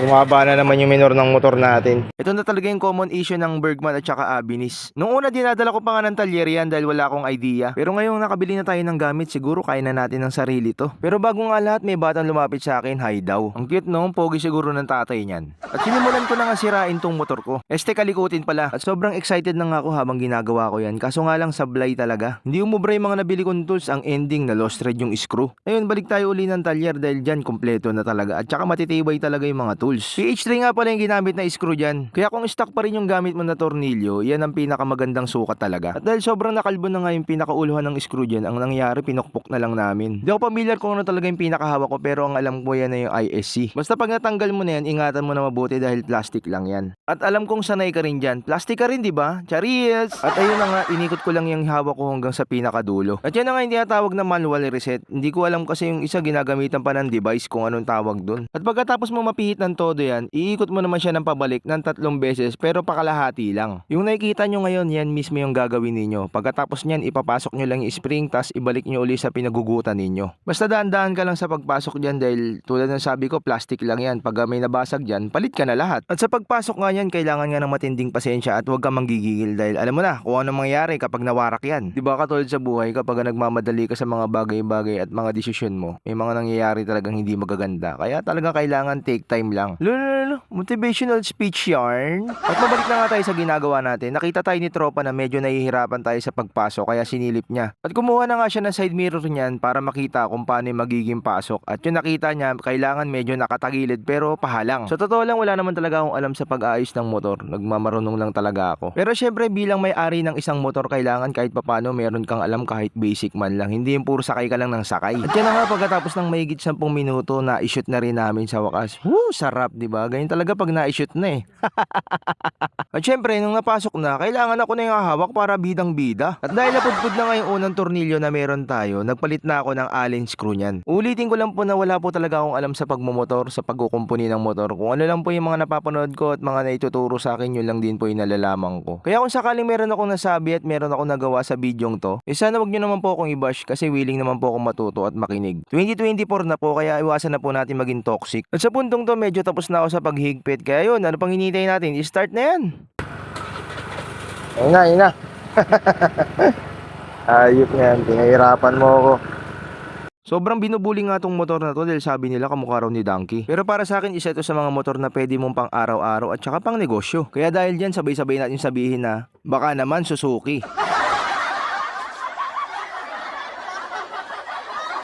Bumaba na naman yung minor ng motor natin. Ito na talaga yung common issue ng Bergman at saka Abinis. Nung una dinadala ko pa nga ng talyer yan dahil wala akong idea. Pero ngayong nakabili na tayo ng gamit, siguro kaya na natin ng sarili to. Pero bago nga lahat, may batang lumapit sa akin, hi daw. Ang cute no, pogi siguro ng tatay niyan. At sinimulan ko na nga sirain tong motor ko. Kalikutin pala. At sobrang excited na nga ako habang ginagawa ko yan. Kaso nga lang sablay talaga. Hindi umubra yung mga nabili kong tools, ang ending na lost thread yung screw. Ayun, balik tayo uli ng talyer dahil dyan kompleto na talaga. At saka matitibay talaga yung mga tools. PH3 nga pala yung ginamit na screw dyan. Kaya kung stock pa rin yung gamit mo na tornilyo, yan ang pinakamagandang sukat talaga. At dahil sobrang nakalbo na nga yung pinakauluhan ng screw dyan, ang nangyari pinukpok na lang namin. Hindi ako familiar kung ano talaga yung pinakahawak ko, pero ang alam ko yan na yung ISC. Basta pag natanggal mo na yan, ingatan mo na mabuti dahil plastic lang yan. At alam kong sanay ka rin dyan. Plastic ka rin, di ba? Charis! At ayun na nga, inikot ko lang yung hawak ko hanggang sa pinakadulo. At yan na nga yung tinatawag na manual reset. Hindi ko alam kasi yung isa ginagamitan pa ng device kung anong tawag dun. At pagkatapos mo mapihit ng todo yan, iikot mo naman siya ng pabalik ng 3 beses pero pakalahati lang. Yung nakikita nyo ngayon, yan mismo yung gagawin ninyo. Pagkatapos nyan, ipapasok nyo lang yung spring, tas ibalik nyo uli sa pinagugutan ninyo. Basta daan-daan ka lang sa pagpasok dyan dahil tulad ng sabi ko, plastic lang yan. Pag may nabasag dyan, palit ka na lahat. At sa pagpasok nga yan, kailangan nga ng matinding pasensya at huwag kang manggigigil dahil alam mo na kung ano mangyayari kapag nawarak yan. Diba katulad sa buhay, kapag nagmamadali ka sa mga bagay-bagay at mga desisyon mo, may mga nangyayari talagang hindi magaganda. Kaya talagang kailangan take time lang. Lolo, motivational speech yarn. At mabalik na nga tayo sa ginagawa natin. Nakita tayo ni tropa na medyo nahihirapan tayo sa pagpasok kaya sinilip niya. At kumuha na nga siya ng side mirror niyan para makita kung paano yung magiging pasok. At yung nakita niya, kailangan medyo nakatagilid pero pahalang. Sa totoo lang, wala naman talaga akong alam sa pag-aayos ng motor. Nagmamarunong lang talaga ako. Pero syempre bilang may-ari ng isang motor, kailangan kahit papano meron kang alam kahit basic man lang. Hindi yung puro sakay ka lang ng sakay. At yan na nga, pagkatapos ng mahigit 10 minuto na i-shoot na rin namin sa wakas. Sarap, di ba? Ganyan talaga pag na-shoot na eh. At syempre, nung napasok na, kailangan ako na yung hawak para bidang-bida. At dahil napudpud na nga yung unang tornilyo na meron tayo, nagpalit na ako ng allen screw niyan. Ulitin ko lang po na wala po talaga akong alam sa pagmumotor, sa pagkukumpuni ng motor. Kung ano lang po yung mga napapanood ko at mga naituturo sa akin, yun lang din po yung nalalaman ko. Kaya kung sakaling meron akong nasabi at meron akong nagawa sa bidyong to, sana wag nyo naman po akong i-bash kasi willing naman po akong matuto at makinig. 2024 na po, kaya iwasan na po natin maging toxic. At sa puntong to, medyo tapos na ako sa paghigpit. Kaya yun, ano pang hinihintay natin? I-start na yan. Ayun na. Ayop na yan, pinahirapan mo ako. Sobrang binubuli nga tong motor na to dahil sabi nila kamukha raw ni Donkey. Pero para sa akin, isa ito sa mga motor na pwede mong pang araw-araw at saka pang negosyo. Kaya dahil dyan, sabay-sabay natin sabihin na baka naman Suzuki.